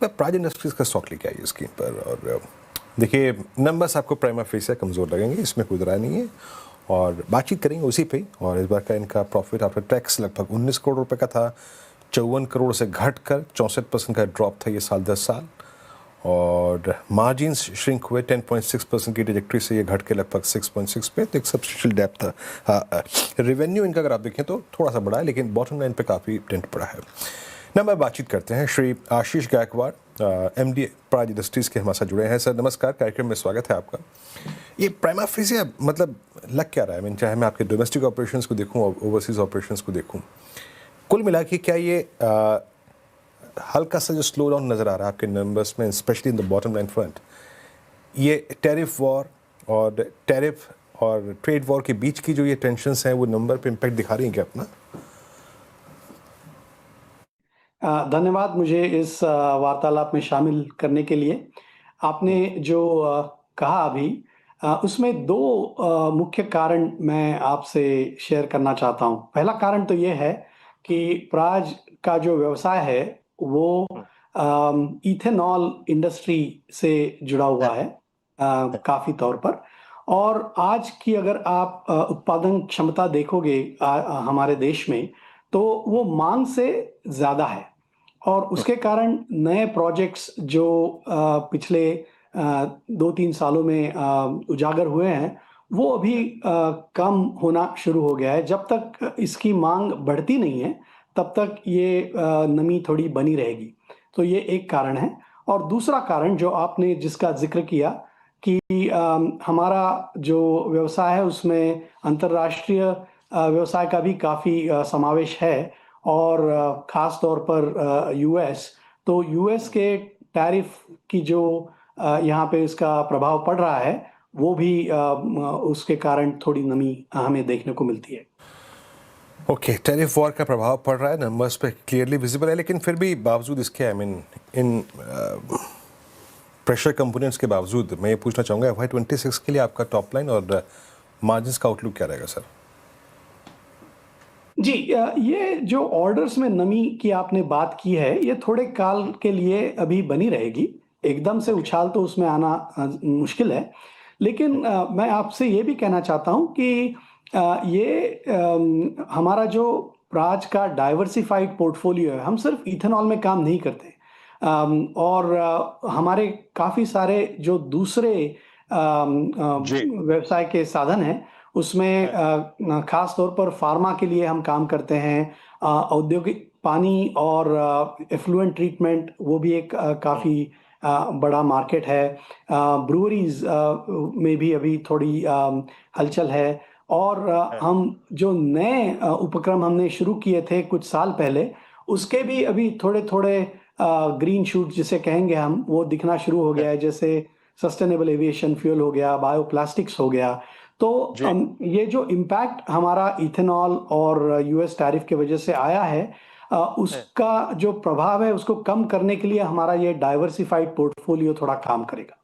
बार Praj industries का stock लेके आइए स्क्रीन पर। और देखिए नंबर्स आपको प्राइमा फेस कमज़ोर लगेंगे, इसमें कोई राय नहीं है, और बातचीत करेंगे उसी पे। और इस बार का इनका प्रॉफिट आफ्टर टैक्स लगभग 19 करोड़ रुपए का था, 54 करोड़ से घटकर 64% का ड्रॉप था ये साल 10 साल। और मार्जिन्स श्रिंक हुए 10.6% की ट्रेजेक्टरी से ये घट के लगभग 6.6 पे, तो एक सब्सटेंशियल डैप था। हाँ, रेवेन्यू इनका अगर आप देखें तो थोड़ा सा बड़ा है, लेकिन बॉटम लाइन पे काफ़ी डेंट पड़ा है। नंबर बातचीत करते हैं श्री आशीष गायकवाड़, एमडी प्राज इंडस्ट्रीज़ के हमारे साथ जुड़े हैं। सर नमस्कार, कार्यक्रम में स्वागत है आपका। ये प्राइमा फेसिया मतलब लग क्या रहा है, चाहे मैं आपके डोमेस्टिक ऑपरेशंस को देखूं और ओवरसीज ऑपरेशंस को देखूं, कुल मिला के क्या ये हल्का सा जो स्लो डाउन नज़र आ रहा है आपके नंबर्स में, specially in the bottom line front, ये टैरिफ वॉर और ट्रेड वॉर के बीच की जो ये टेंशन्स हैं वो नंबर पे इम्पैक्ट दिखा रही हैं क्या अपना? धन्यवाद मुझे इस वार्तालाप में शामिल करने के लिए। आपने जो कहा अभी, उसमें दो मुख्य कारण मैं आपसे शेयर करना चाहता हूँ। पहला कारण तो ये है कि प्राज का जो व्यवसाय है वो इथेनॉल इंडस्ट्री से जुड़ा हुआ है काफी तौर पर। और आज की अगर आप उत्पादन क्षमता देखोगे हमारे देश में, तो वो मांग से ज्यादा है। और उसके कारण नए प्रोजेक्ट्स जो पिछले 2-3 सालों में उजागर हुए हैं, वो अभी कम होना शुरू हो गया है। जब तक इसकी मांग बढ़ती नहीं है, तब तक ये नमी थोड़ी बनी रहेगी। तो ये एक कारण है। और दूसरा कारण जो आपने जिसका जिक्र किया कि हमारा जो व्यवसाय है उसमें अंतर्राष्ट्रीय व्यवसाय का भी काफ़ी समावेश है, और ख़ास तौर पर यूएस। तो यूएस के टैरिफ की जो यहाँ पे इसका प्रभाव पड़ रहा है, वो भी उसके कारण थोड़ी नमी हमें देखने को मिलती है। ओके, टैरिफ वॉर का प्रभाव पड़ रहा है, नंबर्स पे क्लियरली विजिबल है, लेकिन फिर भी बावजूद इसके इन प्रेशर कंपोनेंट्स के बावजूद मैं ये पूछना चाहूँगा FY26 के लिए आपका टॉप लाइन और मार्जिन्स का आउटलुक क्या रहेगा सर? जी, ये जो ऑर्डर्स में नमी की आपने बात की है, ये थोड़े काल के लिए अभी बनी रहेगी। एकदम से उछाल तो उसमें आना मुश्किल है। लेकिन मैं आपसे ये भी कहना चाहता हूँ कि हमारा जो प्राज का डाइवर्सिफाइड पोर्टफोलियो है, हम सिर्फ इथेनॉल में काम नहीं करते। और हमारे काफ़ी सारे जो दूसरे व्यवसाय के साधन हैं, उसमें खास तौर पर फार्मा के लिए हम काम करते हैं। औद्योगिक पानी और एफ्लुएंट ट्रीटमेंट, वो भी एक काफ़ी बड़ा मार्केट है। ब्रूअरीज में भी अभी थोड़ी हलचल है। और हम जो नए उपक्रम हमने शुरू किए थे कुछ साल पहले, उसके भी अभी थोड़े थोड़े ग्रीन शूट जिसे कहेंगे हम, वो दिखना शुरू हो गया है। जैसे सस्टेनेबल एविएशन फ्यूल हो गया, बायोप्लास्टिक्स हो गया। तो ये जो इम्पैक्ट हमारा इथेनॉल और यूएस टैरिफ की वजह से आया है, उसका जो प्रभाव है उसको कम करने के लिए हमारा ये डाइवर्सिफाइड पोर्टफोलियो थोड़ा काम करेगा।